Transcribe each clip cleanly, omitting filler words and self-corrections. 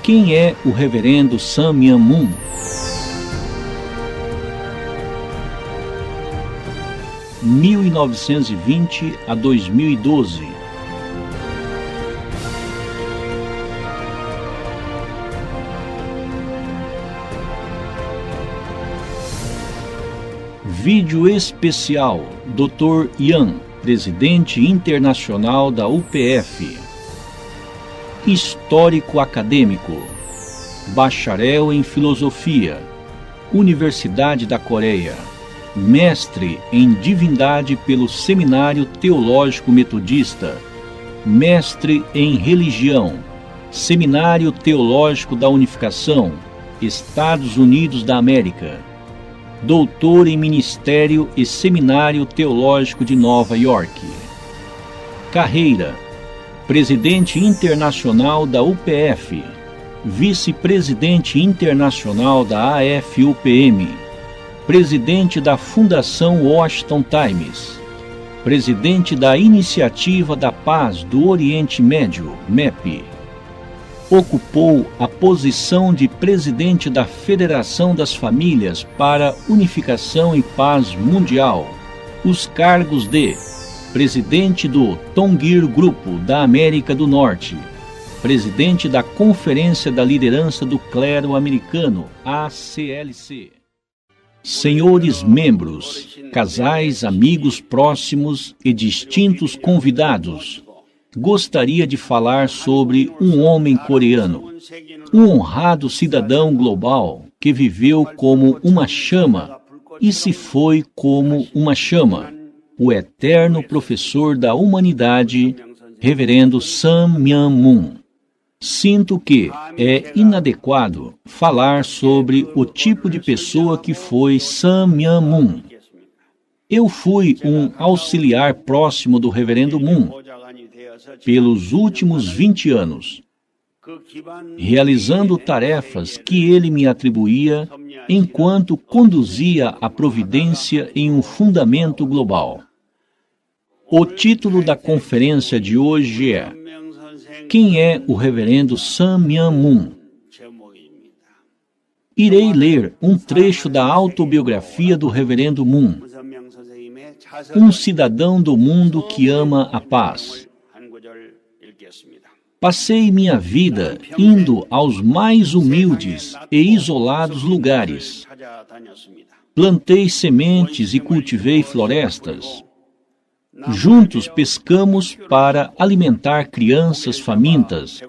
Quem é o reverendo Sun Myung Moon? De 1920 a 2012. Vídeo especial, Dr. Yan, presidente internacional da UPF. Histórico acadêmico, bacharel em filosofia, Universidade da Coreia, mestre em divindade pelo Seminário Teológico Metodista, mestre em religião, Seminário Teológico da Unificação, Estados Unidos da América, doutor em Ministério e Seminário Teológico de Nova York. Carreira: presidente internacional da UPF, vice-presidente internacional da AFUPM, presidente da Fundação Washington Times, presidente da Iniciativa da Paz do Oriente Médio, MEP. Ocupou a posição de presidente da Federação das Famílias para Unificação e Paz Mundial, os cargos de presidente do Tongir Grupo da América do Norte, presidente da Conferência da Liderança do Clero Americano, ACLC. Senhores membros, casais, amigos próximos e distintos convidados, gostaria de falar sobre um homem coreano, um honrado cidadão global que viveu como uma chama e se foi como uma chama, o eterno professor da humanidade, reverendo Sun Myung Moon. Sinto que é inadequado falar sobre o tipo de pessoa que foi Sun Myung Moon. Eu fui um auxiliar próximo do reverendo Moon pelos últimos 20 anos, realizando tarefas que ele me atribuía enquanto conduzia a providência em um fundamento global. O título da conferência de hoje é Quem é o reverendo Sun Myung Moon? Irei ler um trecho da autobiografia do reverendo Moon, um cidadão do mundo que ama a paz. Passei minha vida indo aos mais humildes e isolados lugares. Plantei sementes e cultivei florestas. Juntos pescamos para alimentar crianças famintas,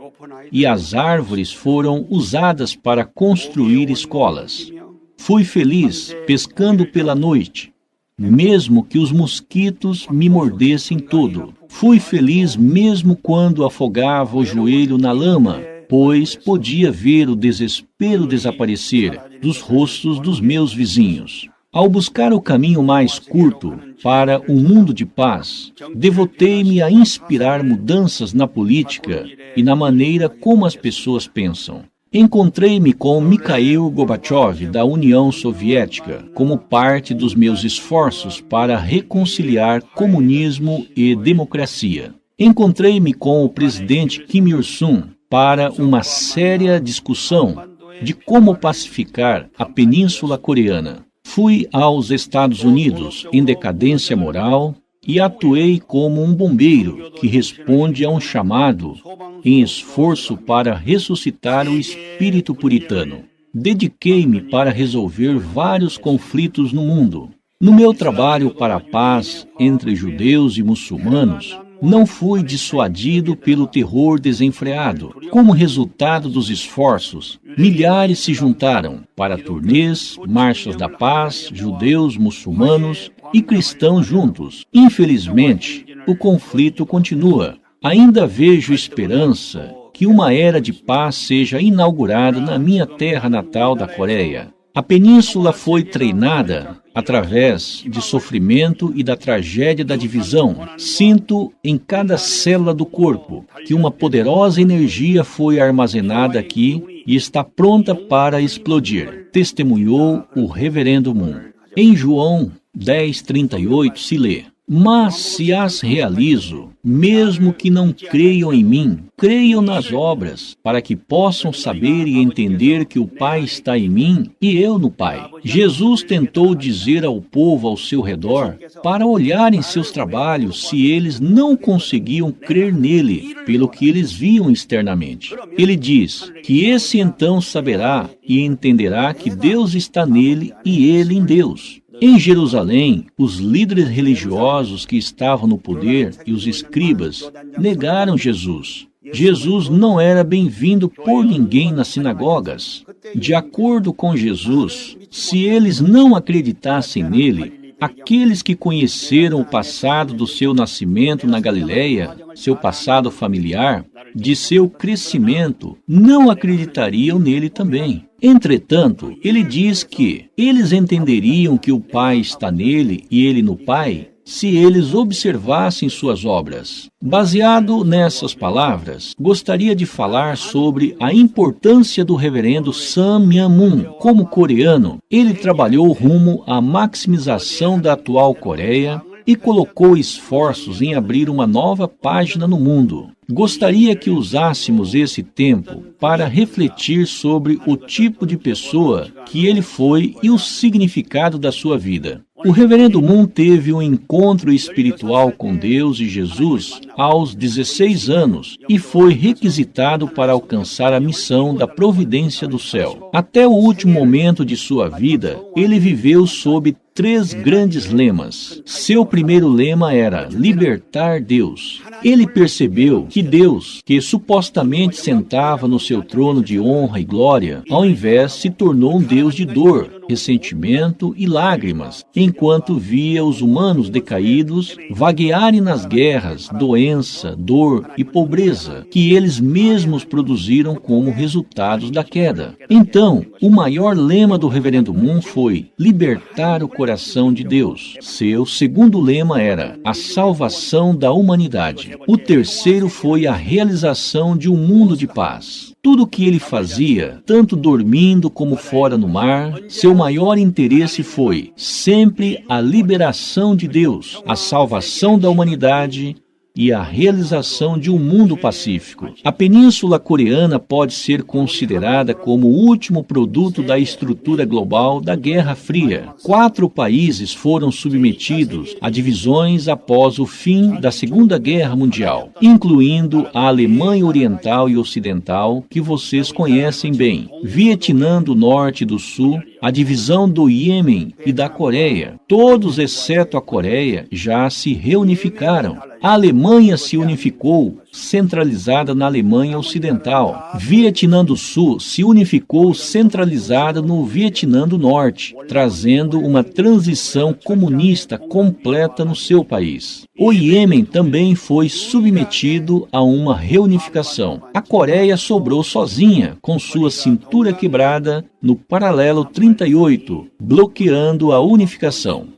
e as árvores foram usadas para construir escolas. Fui feliz pescando pela noite, mesmo que os mosquitos me mordessem todo. Fui feliz mesmo quando afogava o joelho na lama, pois podia ver o desespero desaparecer dos rostos dos meus vizinhos. Ao buscar o caminho mais curto para um mundo de paz, devotei-me a inspirar mudanças na política e na maneira como as pessoas pensam. Encontrei-me com Mikhail Gorbachev, da União Soviética, como parte dos meus esforços para reconciliar comunismo e democracia. Encontrei-me com o presidente Kim Il-sung para uma séria discussão de como pacificar a Península Coreana. Fui aos Estados Unidos em decadência moral e atuei como um bombeiro que responde a um chamado em esforço para ressuscitar o espírito puritano. Dediquei-me para resolver vários conflitos no mundo. No meu trabalho para a paz entre judeus e muçulmanos, não fui dissuadido pelo terror desenfreado. Como resultado dos esforços, milhares se juntaram para turnês, marchas da paz, judeus, muçulmanos e cristãos juntos. Infelizmente, o conflito continua. Ainda vejo esperança que uma era de paz seja inaugurada na minha terra natal da Coreia. A península foi treinada através de sofrimento e da tragédia da divisão. Sinto em cada célula do corpo que uma poderosa energia foi armazenada aqui e está pronta para explodir, testemunhou o reverendo Moon. Em João 10:38 se lê: Mas se as realizo, mesmo que não creiam em mim, creiam nas obras, para que possam saber e entender que o Pai está em mim e eu no Pai. Jesus tentou dizer ao povo ao seu redor para olharem seus trabalhos se eles não conseguiam crer nele, pelo que eles viam externamente. Ele diz que esse então saberá e entenderá que Deus está nele e ele em Deus. Em Jerusalém, os líderes religiosos que estavam no poder e os escribas negaram Jesus. Jesus não era bem-vindo por ninguém nas sinagogas. De acordo com Jesus, se eles não acreditassem nele, aqueles que conheceram o passado do seu nascimento na Galileia, seu passado familiar, de seu crescimento, não acreditariam nele também. Entretanto, ele diz que eles entenderiam que o Pai está nele e ele no Pai, se eles observassem suas obras. Baseado nessas palavras, gostaria de falar sobre a importância do reverendo Sun Myung Moon. Como coreano, ele trabalhou rumo à maximização da atual Coreia e colocou esforços em abrir uma nova página no mundo. Gostaria que usássemos esse tempo para refletir sobre o tipo de pessoa que ele foi e o significado da sua vida. O reverendo Moon teve um encontro espiritual com Deus e Jesus aos 16 anos e foi requisitado para alcançar a missão da providência do céu. Até o último momento de sua vida, ele viveu sob 3 grandes lemas. Seu primeiro lema era libertar Deus. Ele percebeu que Deus, que supostamente sentava no seu trono de honra e glória, ao invés se tornou um Deus de dor, ressentimento e lágrimas, enquanto via os humanos decaídos vaguearem nas guerras, doença, dor e pobreza, que eles mesmos produziram como resultados da queda. Então, o maior lema do reverendo Moon foi libertar o coração de Deus. Seu segundo lema era a salvação da humanidade. O terceiro foi a realização de um mundo de paz. Tudo o que ele fazia, tanto dormindo como fora no mar, seu maior interesse foi sempre a liberação de Deus, a salvação da humanidade e a realização de um mundo pacífico. A Península Coreana pode ser considerada como o último produto da estrutura global da Guerra Fria. 4 países foram submetidos a divisões após o fim da Segunda Guerra Mundial, incluindo a Alemanha Oriental e Ocidental, que vocês conhecem bem, Vietnã do Norte e do Sul, a divisão do Iêmen e da Coreia. Todos, exceto a Coreia, já se reunificaram. A Alemanha se unificou, centralizada na Alemanha Ocidental. Vietnã do Sul se unificou, centralizada no Vietnã do Norte, trazendo uma transição comunista completa no seu país. O Iêmen também foi submetido a uma reunificação. A Coreia sobrou sozinha, com sua cintura quebrada no paralelo 38, bloqueando a unificação.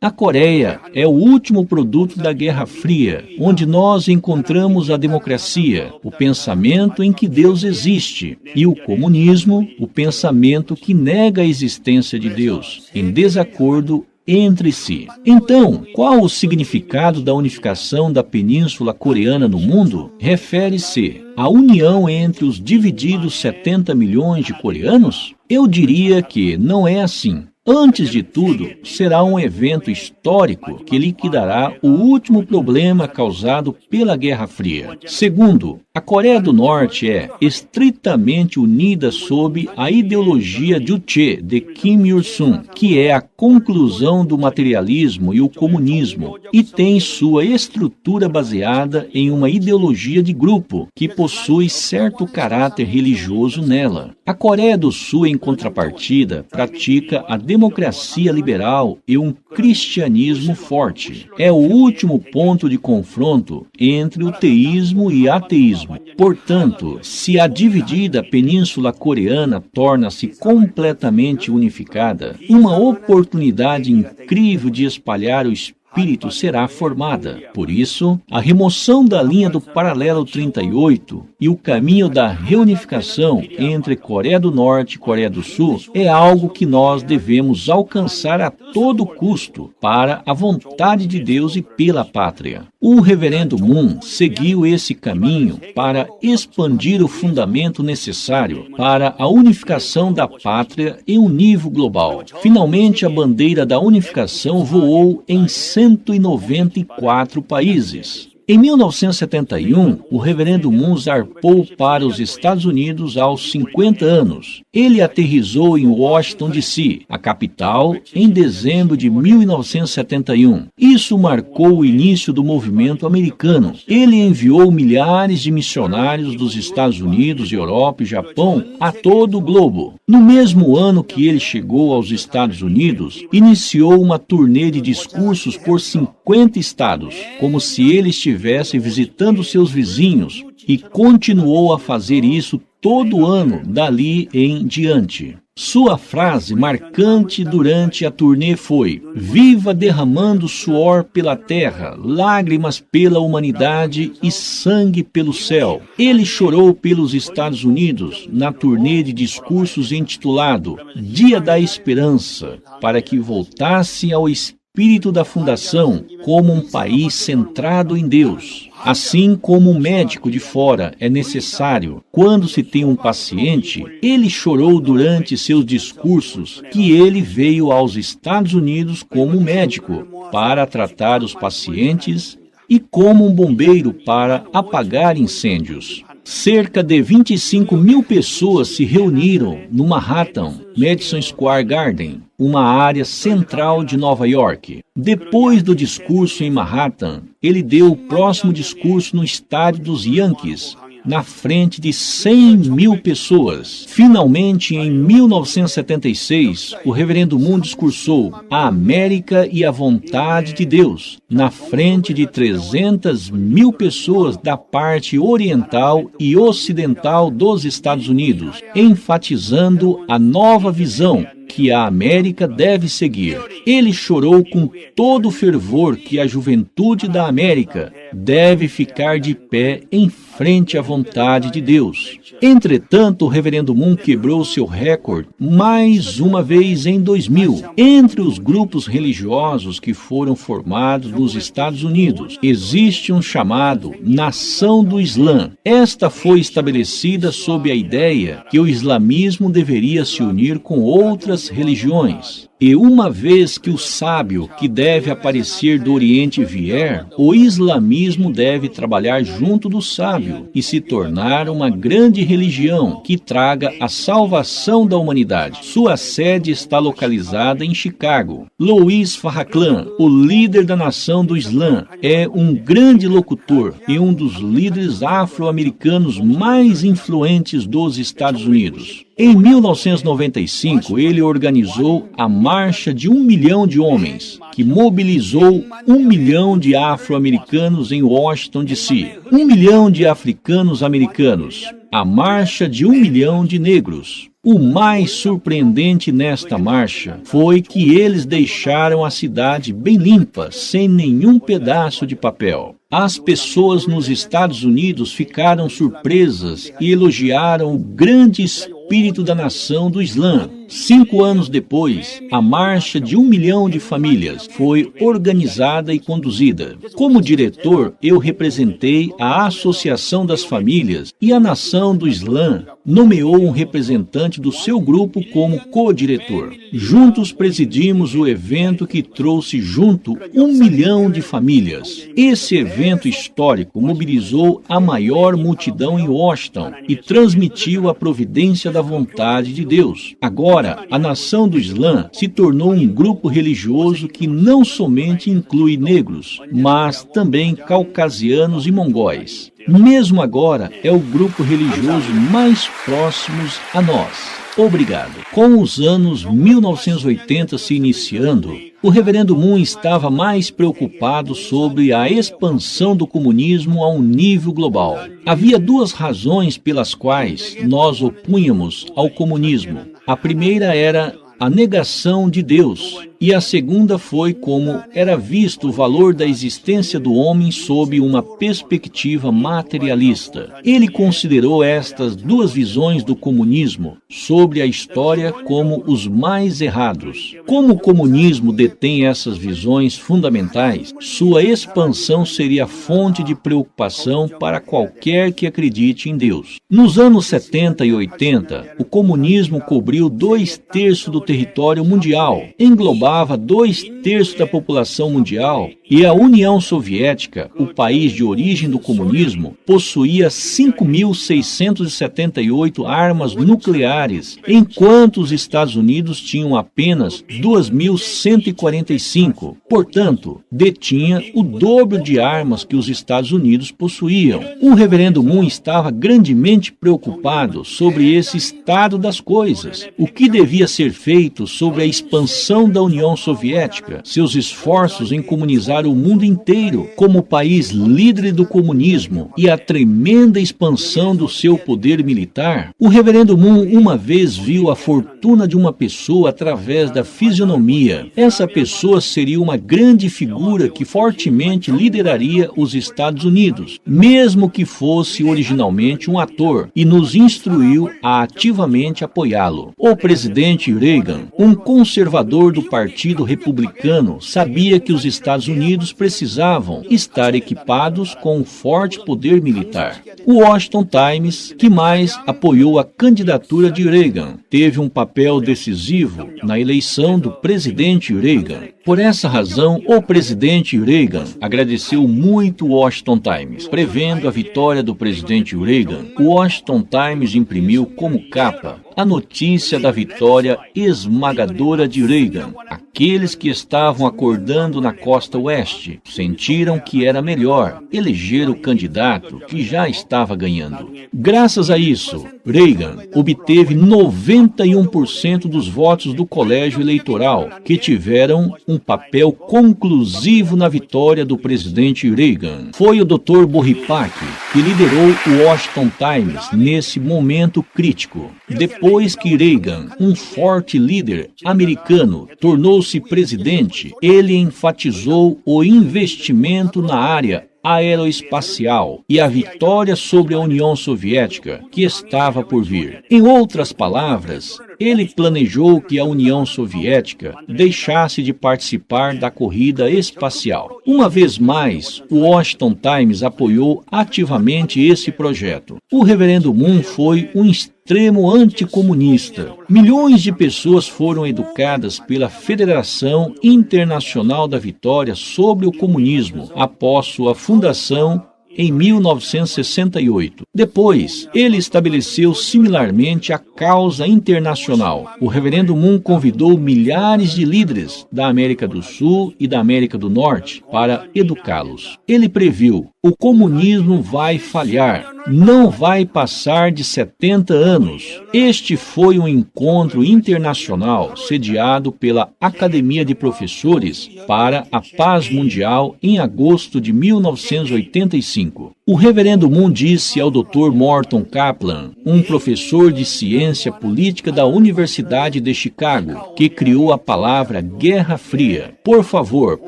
A Coreia é o último produto da Guerra Fria, onde nós encontramos a democracia, o pensamento em que Deus existe, e o comunismo, o pensamento que nega a existência de Deus, em desacordo entre si. Então, qual o significado da unificação da Península Coreana no mundo? Refere-se à união entre os divididos 70 milhões de coreanos? Eu diria que não é assim. Antes de tudo, será um evento histórico que liquidará o último problema causado pela Guerra Fria. Segundo, a Coreia do Norte é estritamente unida sob a ideologia Juche de Kim Il-sung, que é a conclusão do materialismo e o comunismo, e tem sua estrutura baseada em uma ideologia de grupo, que possui certo caráter religioso nela. A Coreia do Sul, em contrapartida, pratica a democracia liberal e um cristianismo forte. É o último ponto de confronto entre o teísmo e ateísmo. Portanto, se a dividida Península Coreana torna-se completamente unificada, uma oportunidade incrível de espalhar o espírito espírito será formada. Por isso, a remoção da linha do paralelo 38 e o caminho da reunificação entre Coreia do Norte e Coreia do Sul é algo que nós devemos alcançar a todo custo para a vontade de Deus e pela pátria. O reverendo Moon seguiu esse caminho para expandir o fundamento necessário para a unificação da pátria em um nível global. Finalmente, a bandeira da unificação voou em 194 países. Em 1971, o reverendo Moon zarpou para os Estados Unidos aos 50 anos. Ele aterrissou em Washington, D.C., a capital, em dezembro de 1971. Isso marcou o início do movimento americano. Ele enviou milhares de missionários dos Estados Unidos, Europa e Japão a todo o globo. No mesmo ano que ele chegou aos Estados Unidos, iniciou uma turnê de discursos por 50 estados, como se ele estivesse visitando seus vizinhos, e continuou a fazer isso todo ano dali em diante. Sua frase marcante durante a turnê foi: "Viva derramando suor pela terra, lágrimas pela humanidade e sangue pelo céu." Ele chorou pelos Estados Unidos na turnê de discursos intitulado Dia da Esperança, para que voltasse ao espírito da fundação como um país centrado em Deus. Assim como um médico de fora é necessário quando se tem um paciente, ele chorou durante seus discursos que ele veio aos Estados Unidos como médico para tratar os pacientes e como um bombeiro para apagar incêndios. Cerca de 25 mil pessoas se reuniram no Manhattan, Madison Square Garden, uma área central de Nova York. Depois do discurso em Manhattan, ele deu o próximo discurso no estádio dos Yankees, na frente de 100 mil pessoas. Finalmente, em 1976, o reverendo Moon discursou a América e a vontade de Deus, na frente de 300 mil pessoas da parte oriental e ocidental dos Estados Unidos, enfatizando a nova visão que a América deve seguir. Ele chorou com todo o fervor que a juventude da América deve ficar de pé em frente à vontade de Deus. Entretanto, o reverendo Moon quebrou seu recorde mais uma vez em 2000. Entre os grupos religiosos que foram formados nos Estados Unidos, existe um chamado Nação do Islã. Esta foi estabelecida sob a ideia que o islamismo deveria se unir com outras religiões. E uma vez que o sábio que deve aparecer do Oriente vier, o islamismo deve trabalhar junto do sábio e se tornar uma grande religião que traga a salvação da humanidade. Sua sede está localizada em Chicago. Louis Farrakhan, o líder da nação do Islã, é um grande locutor e um dos líderes afro-americanos mais influentes dos Estados Unidos. Em 1995, ele organizou a Marcha de 1 milhão de homens, que mobilizou 1 milhão de afro-americanos em Washington, D.C., 1 milhão de africanos americanos, a Marcha de 1 milhão de negros. O mais surpreendente nesta marcha foi que eles deixaram a cidade bem limpa, sem nenhum pedaço de papel. As pessoas nos Estados Unidos ficaram surpresas e elogiaram o grande espírito da nação do Islã. 5 anos depois, a Marcha de 1 milhão de famílias foi organizada e conduzida. Como diretor, eu representei a Associação das Famílias e a Nação do Islã nomeou um representante do seu grupo como co-diretor. Juntos presidimos o evento que trouxe junto 1 milhão de famílias. Esse evento histórico mobilizou a maior multidão em Washington e transmitiu a providência da vontade de Deus. Agora, a Nação do Islã se tornou um grupo religioso que não somente inclui negros, mas também caucasianos e mongóis. Mesmo agora, é o grupo religioso mais próximo a nós. Obrigado. Com os anos 1980 se iniciando, o reverendo Moon estava mais preocupado sobre a expansão do comunismo a um nível global. Havia 2 razões pelas quais nós opunhamos ao comunismo. A primeira era a negação de Deus e a segunda foi como era visto o valor da existência do homem sob uma perspectiva materialista. Ele considerou estas duas visões do comunismo sobre a história como os mais errados. Como o comunismo detém essas visões fundamentais, sua expansão seria fonte de preocupação para qualquer que acredite em Deus. Nos anos 70 e 80, o comunismo cobriu 2/3 do território mundial, englobava 2/3 da população mundial, e a União Soviética, o país de origem do comunismo, possuía 5.678 armas nucleares, enquanto os Estados Unidos tinham apenas 2.145. Portanto, detinha o dobro de armas que os Estados Unidos possuíam. O reverendo Moon estava grandemente preocupado sobre esse estado das coisas. O que devia ser feito sobre a expansão da União Soviética, seus esforços em comunizar o mundo inteiro como país líder do comunismo e a tremenda expansão do seu poder militar? O reverendo Moon uma vez viu a fortuna de uma pessoa através da fisionomia. Essa pessoa seria uma grande figura que fortemente lideraria os Estados Unidos, mesmo que fosse originalmente um ator, e nos instruiu a ativamente apoiá-lo. O presidente Reagan, um conservador do Partido Republicano, sabia que os Estados Unidos precisavam estar equipados com um forte poder militar. O Washington Times, que mais apoiou a candidatura de Reagan, teve um papel decisivo na eleição do presidente Reagan. Por essa razão, o presidente Reagan agradeceu muito o Washington Times. Prevendo a vitória do presidente Reagan, o Washington Times imprimiu como capa a notícia da vitória esmagadora de Reagan. Aqueles que estavam acordando na costa oeste sentiram que era melhor eleger o candidato que já estava ganhando. Graças a isso, Reagan obteve 91% dos votos do colégio eleitoral, que tiveram um papel conclusivo na vitória do presidente Reagan. Foi o Dr. Boripac que liderou o Washington Times nesse momento crítico. Depois que Reagan, um forte líder americano, tornou-se presidente, ele enfatizou o investimento na área aeroespacial e a vitória sobre a União Soviética que estava por vir. Em outras palavras, ele planejou que a União Soviética deixasse de participar da corrida espacial. Uma vez mais, o Washington Times apoiou ativamente esse projeto. O reverendo Moon foi um extremo anticomunista. Milhões de pessoas foram educadas pela Federação Internacional da Vitória sobre o Comunismo após sua fundação em 1968. Depois, ele estabeleceu similarmente a causa internacional. O reverendo Moon convidou milhares de líderes da América do Sul e da América do Norte para educá-los. Ele previu: o comunismo vai falhar, não vai passar de 70 anos. Este foi um encontro internacional sediado pela Academia de Professores para a Paz Mundial em agosto de 1985. O reverendo Moon disse ao Dr. Morton Kaplan, um professor de ciência política da Universidade de Chicago, que criou a palavra Guerra Fria: por favor,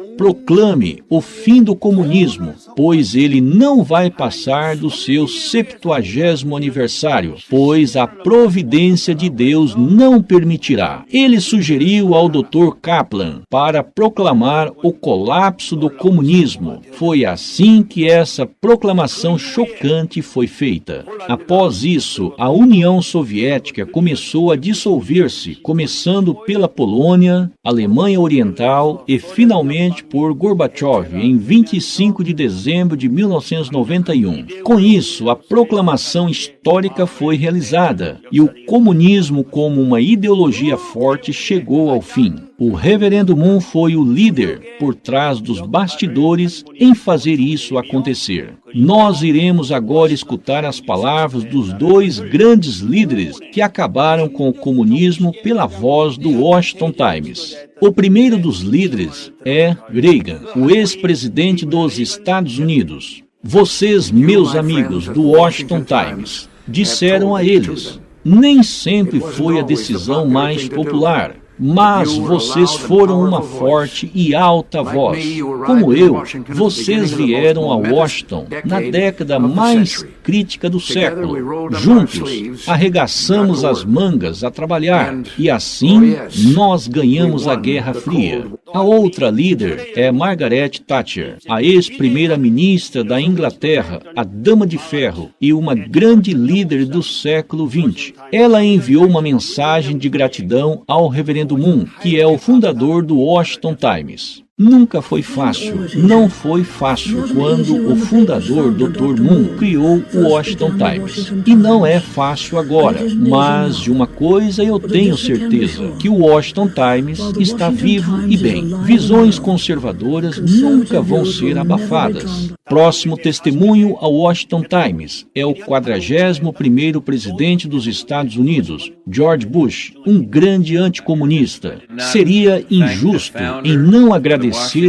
proclame o fim do comunismo, pois ele não vai passar do seu 70º aniversário, pois a providência de Deus não permitirá. Ele sugeriu ao Dr. Kaplan para proclamar o colapso do comunismo. Foi assim que essa proclamação chocante foi feita. Após isso, a União Soviética começou a dissolver-se, começando pela Polônia, Alemanha Oriental e finalmente por Gorbachev em 25 de dezembro de 1991. Com isso, a proclamação histórica foi realizada e o comunismo, como uma ideologia forte, chegou ao fim. O reverendo Moon foi o líder por trás dos bastidores em fazer isso acontecer. Nós iremos agora escutar as palavras dos dois grandes líderes que acabaram com o comunismo pela voz do Washington Times. O primeiro dos líderes é Reagan, o ex-presidente dos Estados Unidos. Vocês, meus amigos do Washington Times, disseram a eles: nem sempre foi a decisão mais popular. Mas vocês foram uma forte e alta voz. Como eu, vocês vieram a Washington na década mais crítica do século. Juntos, arregaçamos as mangas a trabalhar e assim nós ganhamos a Guerra Fria. A outra líder é Margaret Thatcher, a ex-primeira-ministra da Inglaterra, a Dama de Ferro e uma grande líder do século XX. Ela enviou uma mensagem de gratidão ao Reverendo Moon, que é o fundador do Washington Times. Nunca foi fácil, não foi fácil quando o fundador, Dr. Moon, criou o Washington Times. E não é fácil agora, mas de uma coisa eu tenho certeza, que o Washington Times está vivo e bem. Visões conservadoras nunca vão ser abafadas. Próximo testemunho ao Washington Times é o 41º presidente dos Estados Unidos, George Bush, um grande anticomunista. Seria injusto em não agradecer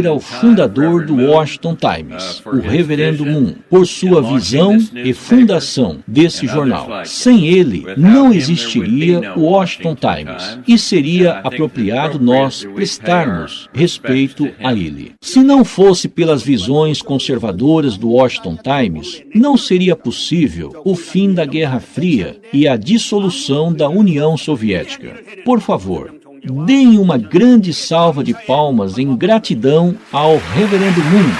ao fundador do Washington Times, o Reverendo Moon, por sua visão e fundação desse jornal. Sem ele, não existiria o Washington Times e seria apropriado nós prestarmos respeito a ele. Se não fosse pelas visões conservadoras do Washington Times, não seria possível o fim da Guerra Fria e a dissolução da União Soviética. Por favor, deem uma grande salva de palmas em gratidão ao Reverendo Moon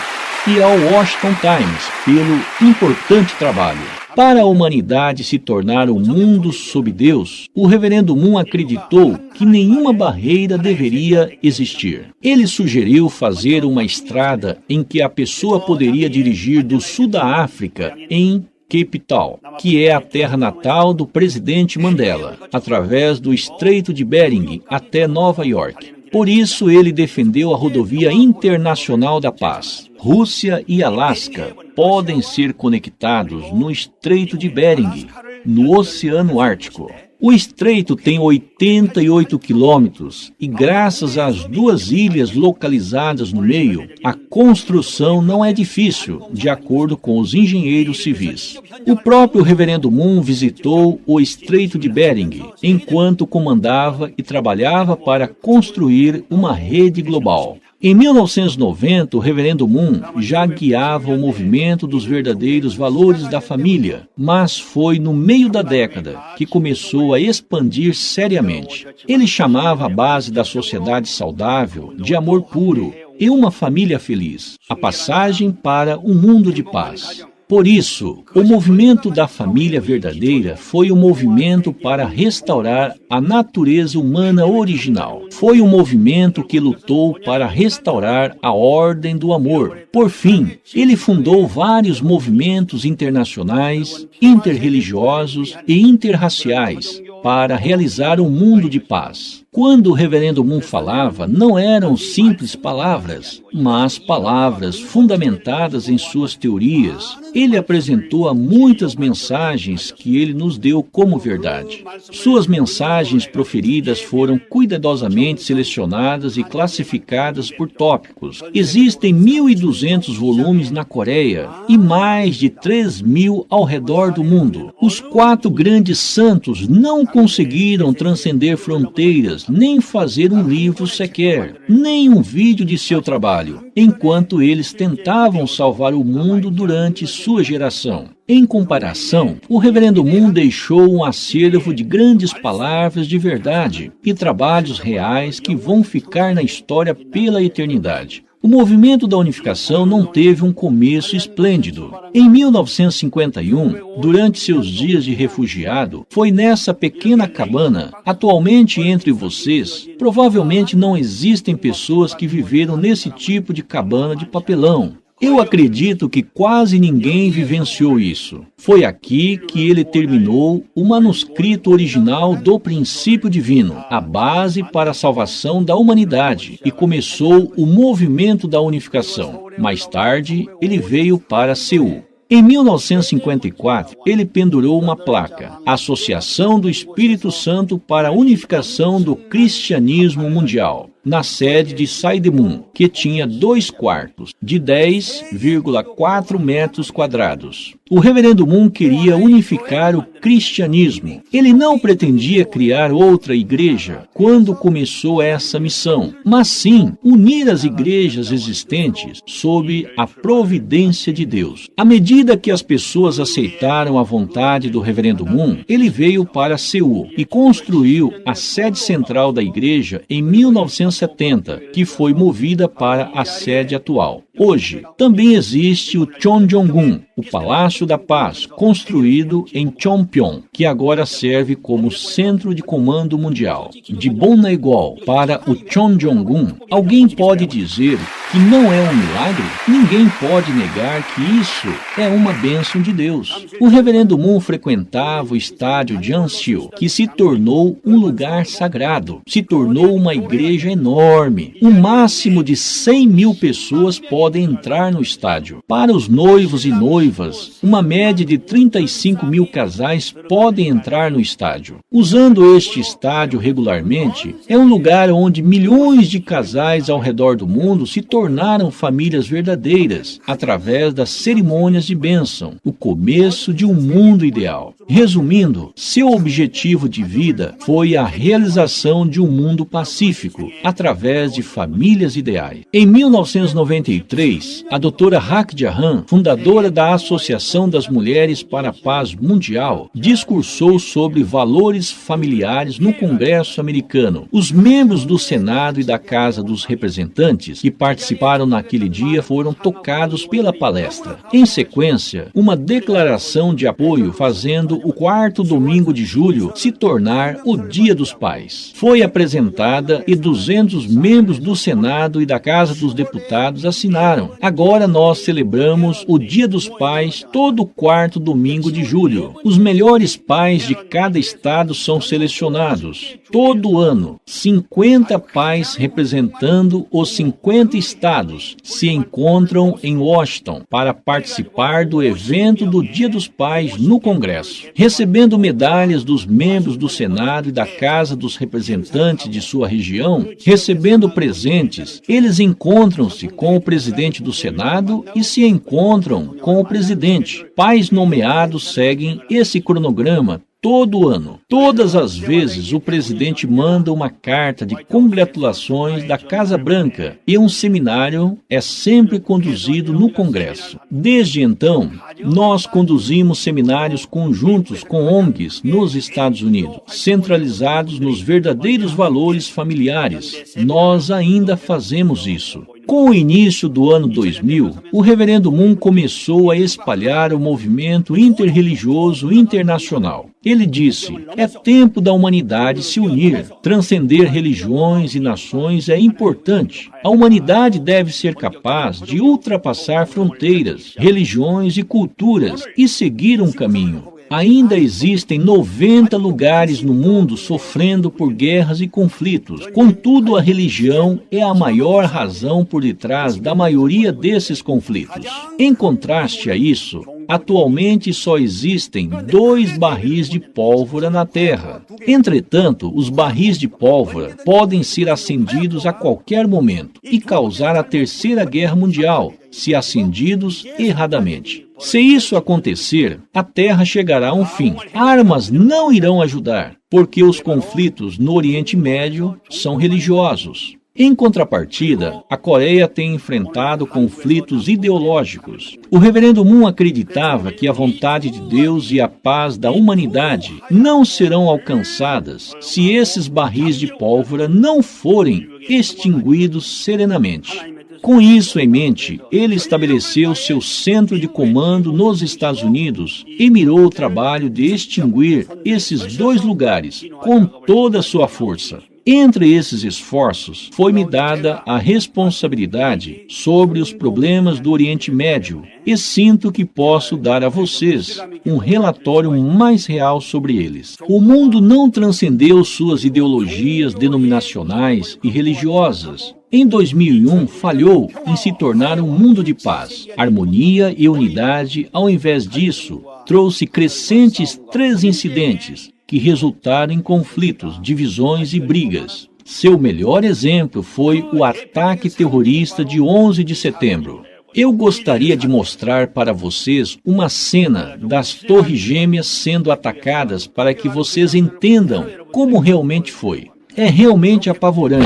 e ao Washington Times pelo importante trabalho. Para a humanidade se tornar um mundo sob Deus, o Reverendo Moon acreditou que nenhuma barreira deveria existir. Ele sugeriu fazer uma estrada em que a pessoa poderia dirigir do sul da África em Cape Town, que é a terra natal do presidente Mandela, através do Estreito de Bering até Nova York. Por isso, ele defendeu a rodovia internacional da paz. Rússia e Alasca podem ser conectados no Estreito de Bering, no Oceano Ártico. O estreito tem 88 quilômetros e, graças às duas ilhas localizadas no meio, a construção não é difícil, de acordo com os engenheiros civis. O próprio Reverendo Moon visitou o Estreito de Bering enquanto comandava e trabalhava para construir uma rede global. Em 1990, o Reverendo Moon já guiava o movimento dos verdadeiros valores da família, mas foi no meio da década que começou a expandir seriamente. Ele chamava a base da sociedade saudável de amor puro e uma família feliz, a passagem para um mundo de paz. Por isso, o movimento da família verdadeira foi um movimento para restaurar a natureza humana original. Foi um movimento que lutou para restaurar a ordem do amor. Por fim, ele fundou vários movimentos internacionais, interreligiosos e interraciais para realizar um mundo de paz. Quando o Reverendo Moon falava, não eram simples palavras, mas palavras fundamentadas em suas teorias. Ele apresentou muitas mensagens que ele nos deu como verdade. Suas mensagens proferidas foram cuidadosamente selecionadas e classificadas por tópicos. Existem 1.200 volumes na Coreia e mais de 3.000 ao redor do mundo. Os 4 grandes santos não conseguiram transcender fronteiras, nem fazer um livro sequer, nem um vídeo de seu trabalho, enquanto eles tentavam salvar o mundo durante sua geração. Em comparação, o Reverendo Moon deixou um acervo de grandes palavras de verdade e trabalhos reais que vão ficar na história pela eternidade. O movimento da unificação não teve um começo esplêndido. Em 1951, durante seus dias de refugiado, foi nessa pequena cabana, atualmente entre vocês, provavelmente não existem pessoas que viveram nesse tipo de cabana de papelão. Eu acredito que quase ninguém vivenciou isso. Foi aqui que ele terminou o manuscrito original do princípio divino, a base para a salvação da humanidade, e começou o movimento da unificação. Mais tarde, ele veio para Seul. Em 1954, ele pendurou uma placa, Associação do Espírito Santo para a Unificação do Cristianismo Mundial, na sede de Saidemun, que tinha 2 quartos, de 10,4 metros quadrados. O reverendo Moon queria unificar o cristianismo. Ele não pretendia criar outra igreja quando começou essa missão, mas sim unir as igrejas existentes sob a providência de Deus. À medida que as pessoas aceitaram a vontade do reverendo Moon, ele veio para Seul e construiu a sede central da igreja em 1970, que foi movida para a sede atual. Hoje, também existe o Chonjong-gun, o Palácio da Paz, construído em Chonpyong, que agora serve como centro de comando mundial. De Bonnaegwal para o Chonjong-gun, alguém pode dizer que não é um milagre? Ninguém pode negar que isso é uma bênção de Deus. O reverendo Moon frequentava o estádio Jansil, que se tornou um lugar sagrado, se tornou uma igreja enorme. Um máximo de 100 mil pessoas podem entrar no estádio. Para os noivos e noivas, uma média de 35 mil casais podem entrar no estádio. Usando este estádio regularmente, é um lugar onde milhões de casais ao redor do mundo se tornaram famílias verdadeiras, através das cerimônias de bênção, o começo de um mundo ideal. Resumindo, seu objetivo de vida foi a realização de um mundo pacífico, através de famílias ideais. Em 1993, a doutora Hak Ja-han, fundadora da Associação das Mulheres para a Paz Mundial, discursou sobre valores familiares no Congresso americano. Os membros do Senado e da Casa dos Representantes que participaram naquele dia foram tocados pela palestra. Em sequência, uma declaração de apoio fazendo o quarto domingo de julho se tornar o Dia dos Pais. Foi apresentada e 200 membros do Senado e da Casa dos Deputados assinaram. Agora nós celebramos o Dia dos Pais todo quarto domingo de julho. Os melhores pais de cada estado são selecionados. Todo ano, 50 pais representando os 50 estados se encontram em Washington para participar do evento do Dia dos Pais no Congresso. Recebendo medalhas dos membros do Senado e da Casa dos Representantes de sua região, recebendo presentes, eles encontram-se com o presidente do Senado e se encontram com o presidente. Pais nomeados seguem esse cronograma todo ano. Todas as vezes o presidente manda uma carta de congratulações da Casa Branca e um seminário é sempre conduzido no Congresso. Desde então, nós conduzimos seminários conjuntos com ONGs nos Estados Unidos, centralizados nos verdadeiros valores familiares. Nós ainda fazemos isso. Com o início do ano 2000, o reverendo Moon começou a espalhar o movimento interreligioso internacional. Ele disse: é tempo da humanidade se unir. Transcender religiões e nações é importante. A humanidade deve ser capaz de ultrapassar fronteiras, religiões e culturas e seguir um caminho. Ainda existem 90 lugares no mundo sofrendo por guerras e conflitos. Contudo, a religião é a maior razão por detrás da maioria desses conflitos. Em contraste a isso, atualmente só existem 2 barris de pólvora na Terra. Entretanto, os barris de pólvora podem ser acendidos a qualquer momento e causar a Terceira Guerra Mundial, se acendidos erradamente. Se isso acontecer, a Terra chegará a um fim. Armas não irão ajudar, porque os conflitos no Oriente Médio são religiosos. Em contrapartida, a Coreia tem enfrentado conflitos ideológicos. O reverendo Moon acreditava que a vontade de Deus e a paz da humanidade não serão alcançadas se esses barris de pólvora não forem extinguidos serenamente. Com isso em mente, ele estabeleceu seu centro de comando nos Estados Unidos e mirou o trabalho de extinguir esses 2 lugares com toda a sua força. Entre esses esforços, foi-me dada a responsabilidade sobre os problemas do Oriente Médio e sinto que posso dar a vocês um relatório mais real sobre eles. O mundo não transcendeu suas ideologias denominacionais e religiosas. Em 2001, falhou em se tornar um mundo de paz, harmonia e unidade. Ao invés disso, trouxe crescentes 3 incidentes que resultaram em conflitos, divisões e brigas. Seu melhor exemplo foi o ataque terrorista de 11 de setembro. Eu gostaria de mostrar para vocês uma cena das Torres Gêmeas sendo atacadas para que vocês entendam como realmente foi. É realmente apavorante.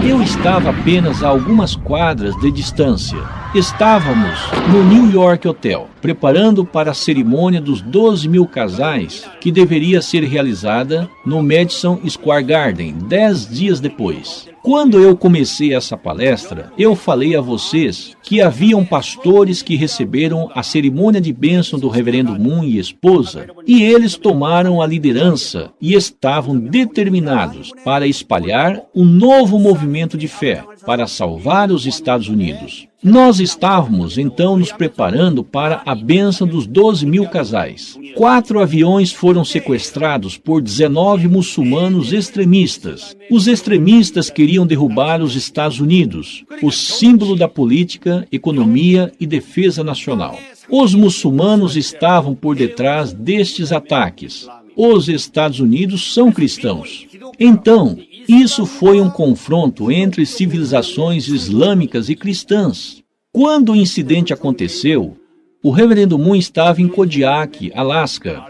Eu estava apenas a algumas quadras de distância. Estávamos no New York Hotel, preparando para a cerimônia dos 12 mil casais, que deveria ser realizada no Madison Square Garden, 10 dias depois. Quando eu comecei essa palestra, eu falei a vocês que haviam pastores que receberam a cerimônia de bênção do reverendo Moon e esposa, e eles tomaram a liderança e estavam determinados para espalhar um novo movimento de fé para salvar os Estados Unidos. Nós estávamos, então, nos preparando para a bênção dos 12 mil casais. 4 aviões foram sequestrados por 19 muçulmanos extremistas. Os extremistas queriam derrubar os Estados Unidos, o símbolo da política, economia e defesa nacional. Os muçulmanos estavam por detrás destes ataques. Os Estados Unidos são cristãos. Então, isso foi um confronto entre civilizações islâmicas e cristãs. Quando o incidente aconteceu, o reverendo Moon estava em Kodiak, Alasca.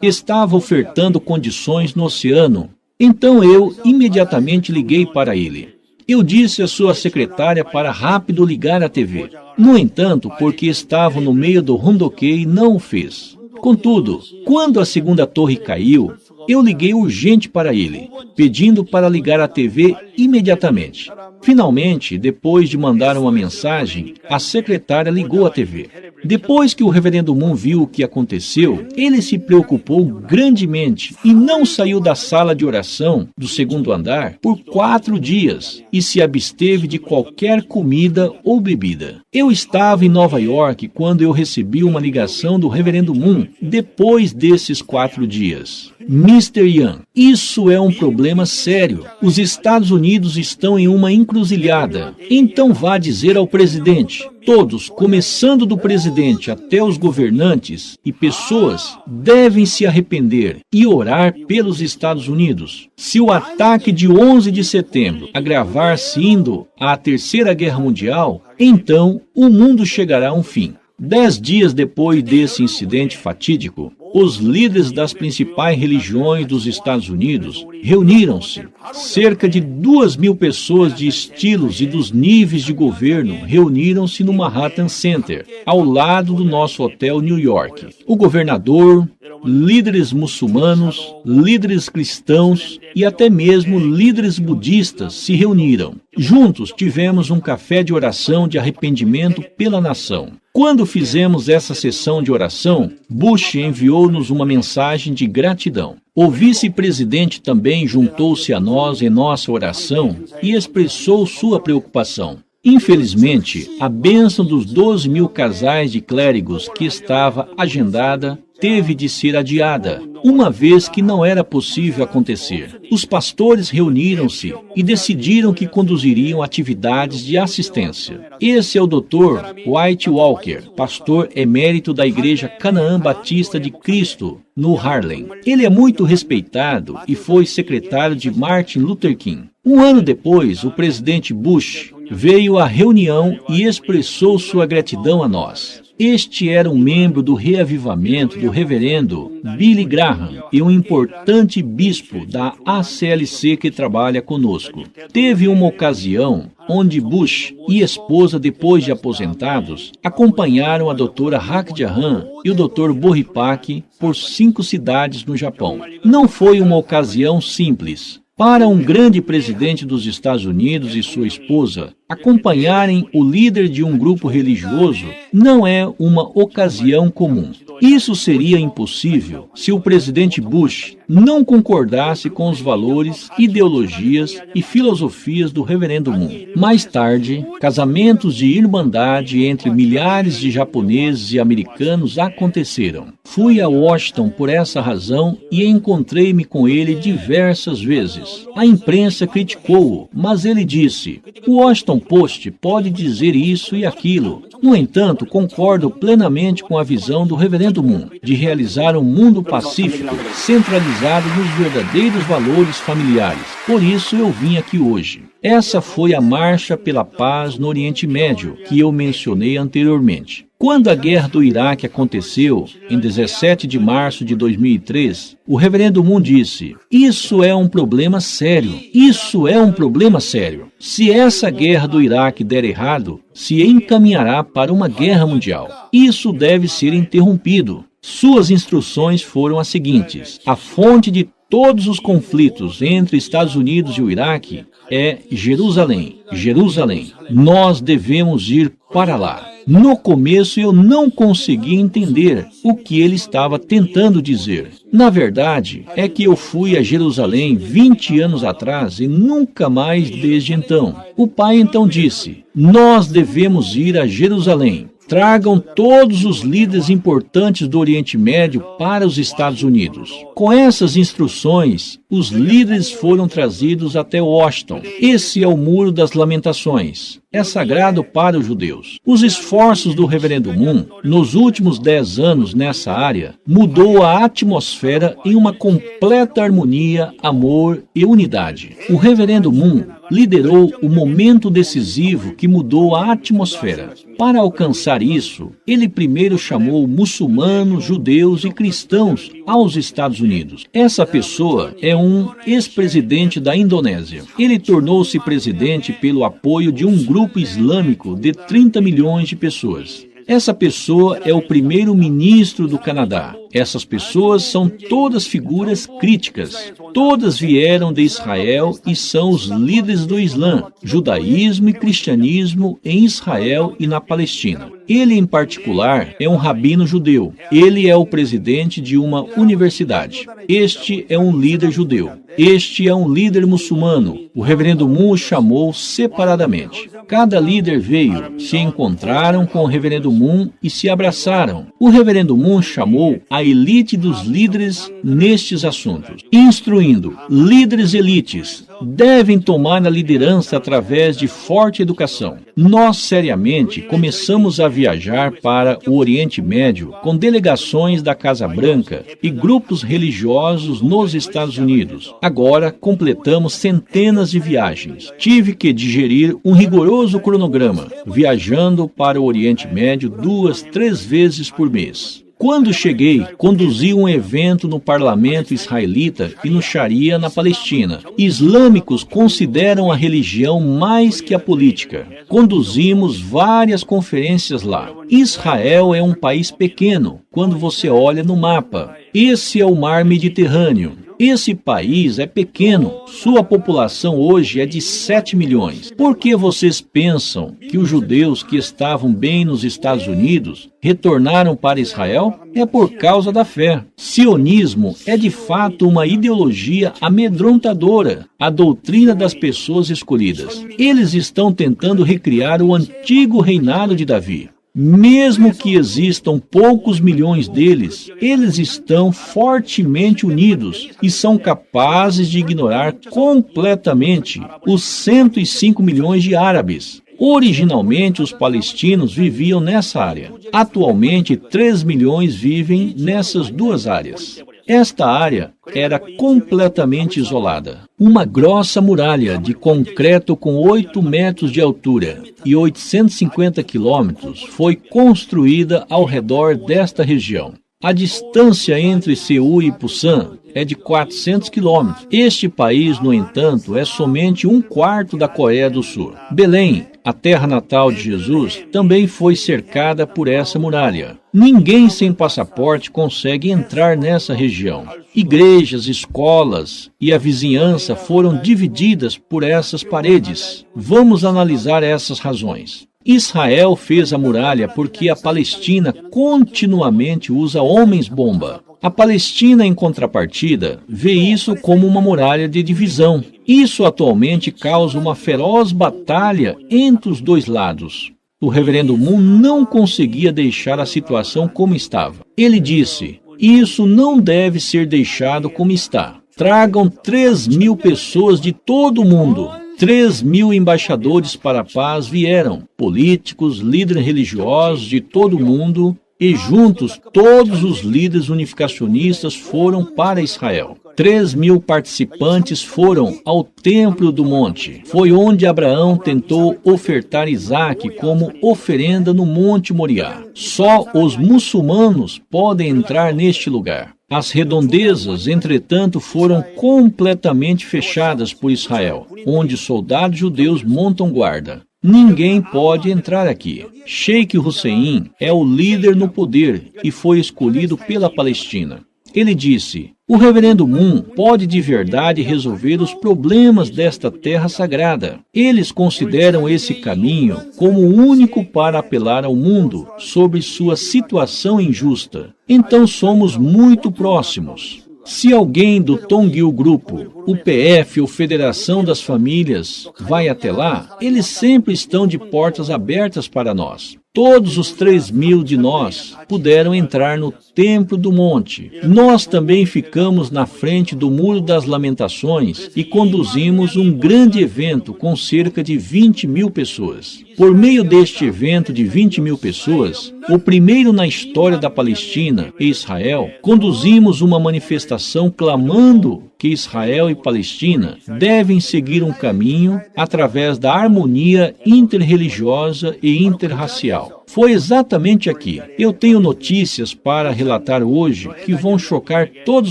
Estava ofertando condições no oceano. Então eu imediatamente liguei para ele. Eu disse à sua secretária para rápido ligar a TV. No entanto, porque estava no meio do rondoquei, não o fez. Contudo, quando a segunda torre caiu, eu liguei urgente para ele, pedindo para ligar a TV imediatamente. Finalmente, depois de mandar uma mensagem, a secretária ligou a TV. Depois que o reverendo Moon viu o que aconteceu, ele se preocupou grandemente e não saiu da sala de oração do segundo andar por 4 dias e se absteve de qualquer comida ou bebida. Eu estava em Nova York quando eu recebi uma ligação do reverendo Moon depois desses 4 dias. Mr. Young, isso é um problema sério. Os Estados Unidos estão em uma encruzilhada. Então vá dizer ao presidente. Todos, começando do presidente até os governantes e pessoas, devem se arrepender e orar pelos Estados Unidos. Se o ataque de 11 de setembro agravar-se indo à Terceira Guerra Mundial, então o mundo chegará a um fim. 10 dias depois desse incidente fatídico, os líderes das principais religiões dos Estados Unidos reuniram-se. Cerca de 2.000 pessoas de estilos e dos níveis de governo reuniram-se no Manhattan Center, ao lado do nosso hotel New York. O governador, líderes muçulmanos, líderes cristãos e até mesmo líderes budistas se reuniram. Juntos tivemos um café de oração de arrependimento pela nação. Quando fizemos essa sessão de oração, Bush enviou-nos uma mensagem de gratidão. O vice-presidente também juntou-se a nós em nossa oração e expressou sua preocupação. Infelizmente, a bênção dos 12 mil casais de clérigos que estava agendada teve de ser adiada, uma vez que não era possível acontecer. Os pastores reuniram-se e decidiram que conduziriam atividades de assistência. Esse é o Dr. White Walker, pastor emérito da Igreja Canaã Batista de Cristo, no Harlem. Ele é muito respeitado e foi secretário de Martin Luther King. Um ano depois, o presidente Bush veio à reunião e expressou sua gratidão a nós. Este era um membro do reavivamento do reverendo Billy Graham e um importante bispo da ACLC que trabalha conosco. Teve uma ocasião onde Bush e esposa, depois de aposentados, acompanharam a doutora Hak Jahan e o Dr. Boripak por 5 cidades no Japão. Não foi uma ocasião simples. Para um grande presidente dos Estados Unidos e sua esposa acompanharem o líder de um grupo religioso não é uma ocasião comum. Isso seria impossível se o presidente Bush não concordasse com os valores, ideologias e filosofias do reverendo Moon. Mais tarde, casamentos de irmandade entre milhares de japoneses e americanos aconteceram. Fui a Washington por essa razão e encontrei-me com ele diversas vezes. A imprensa criticou-o, mas ele disse: "O Washington Post pode dizer isso e aquilo. No entanto, concordo plenamente com a visão do reverendo Moon de realizar um mundo pacífico, centralizado nos verdadeiros valores familiares. Por isso eu vim aqui hoje." Essa foi a Marcha pela Paz no Oriente Médio, que eu mencionei anteriormente. Quando a guerra do Iraque aconteceu, em 17 de março de 2003, o reverendo Moon disse: isso é um problema sério, isso é um problema sério. Se essa guerra do Iraque der errado, se encaminhará para uma guerra mundial. Isso deve ser interrompido. Suas instruções foram as seguintes: a fonte de todos os conflitos entre Estados Unidos e o Iraque é Jerusalém. Jerusalém. Nós devemos ir para lá. No começo eu não consegui entender o que ele estava tentando dizer. Na verdade, é que eu fui a Jerusalém 20 anos atrás e nunca mais desde então. O pai então disse: nós devemos ir a Jerusalém. Tragam todos os líderes importantes do Oriente Médio para os Estados Unidos. Com essas instruções, os líderes foram trazidos até Washington. Esse é o Muro das Lamentações. É sagrado para os judeus. Os esforços do reverendo Moon, nos últimos 10 anos nessa área, mudou a atmosfera em uma completa harmonia, amor e unidade. O reverendo Moon liderou o momento decisivo que mudou a atmosfera. Para alcançar isso, ele primeiro chamou muçulmanos, judeus e cristãos aos Estados Unidos. Essa pessoa é um ex-presidente da Indonésia. Ele tornou-se presidente pelo apoio de um grupo islâmico de 30 milhões de pessoas. Essa pessoa é o primeiro-ministro do Canadá. Essas pessoas são todas figuras críticas. Todas vieram de Israel e são os líderes do Islã, judaísmo e cristianismo em Israel e na Palestina. Ele, em particular, é um rabino judeu. Ele é o presidente de uma universidade. Este é um líder judeu. Este é um líder muçulmano. O reverendo Moon o chamou separadamente. Cada líder veio, se encontraram com o reverendo Moon e se abraçaram. O reverendo Moon chamou a elite dos líderes nestes assuntos, instruindo: líderes elites devem tomar a liderança através de forte educação. Nós, seriamente, começamos a viajar para o Oriente Médio com delegações da Casa Branca e grupos religiosos nos Estados Unidos. Agora, completamos centenas de viagens. Tive que digerir um rigoroso cronograma, viajando para o Oriente Médio 2, 3 vezes por mês. Quando cheguei, conduzi um evento no parlamento israelita e no Sharia na Palestina. Islâmicos consideram a religião mais que a política. Conduzimos várias conferências lá. Israel é um país pequeno, quando você olha no mapa. Esse é o mar Mediterrâneo. Esse país é pequeno, sua população hoje é de 7 milhões. Por que vocês pensam que os judeus que estavam bem nos Estados Unidos retornaram para Israel? É por causa da fé. Sionismo é de fato uma ideologia amedrontadora, a doutrina das pessoas escolhidas. Eles estão tentando recriar o antigo reinado de Davi. Mesmo que existam poucos milhões deles, eles estão fortemente unidos e são capazes de ignorar completamente os 105 milhões de árabes. Originalmente, os palestinos viviam nessa área. Atualmente, 3 milhões vivem nessas duas áreas. Esta área era completamente isolada. Uma grossa muralha de concreto com 8 metros de altura e 850 quilômetros foi construída ao redor desta região. A distância entre Seul e Busan é de 400 quilômetros. Este país, no entanto, é somente 1/4 da Coreia do Sul. Belém, a terra natal de Jesus, também foi cercada por essa muralha. Ninguém sem passaporte consegue entrar nessa região. Igrejas, escolas e a vizinhança foram divididas por essas paredes. Vamos analisar essas razões. Israel fez a muralha porque a Palestina continuamente usa homens-bomba. A Palestina, em contrapartida, vê isso como uma muralha de divisão. Isso atualmente causa uma feroz batalha entre os dois lados. O reverendo Moon não conseguia deixar a situação como estava. Ele disse: isso não deve ser deixado como está. Tragam 3.000 pessoas de todo o mundo. 3.000 embaixadores para a paz vieram, políticos, líderes religiosos de todo o mundo, e juntos todos os líderes unificacionistas foram para Israel. 3.000 participantes foram ao templo do monte. Foi onde Abraão tentou ofertar Isaque como oferenda no Monte Moriá. Só os muçulmanos podem entrar neste lugar. As redondezas, entretanto, foram completamente fechadas por Israel, onde soldados judeus montam guarda. Ninguém pode entrar aqui. Sheikh Hussein é o líder no poder e foi escolhido pela Palestina. Ele disse: o reverendo Moon pode de verdade resolver os problemas desta terra sagrada. Eles consideram esse caminho como o único para apelar ao mundo sobre sua situação injusta. Então somos muito próximos. Se alguém do Tongil Grupo, o PF ou Federação das Famílias vai até lá, eles sempre estão de portas abertas para nós. Todos os 3.000 de nós puderam entrar no Templo do Monte. Nós também ficamos na frente do Muro das Lamentações e conduzimos um grande evento com cerca de 20.000 pessoas. Por meio deste evento de 20.000 pessoas, o primeiro na história da Palestina e Israel, conduzimos uma manifestação clamando que Israel e Palestina devem seguir um caminho através da harmonia interreligiosa e interracial. Foi exatamente aqui. Eu tenho notícias para relatar hoje que vão chocar todos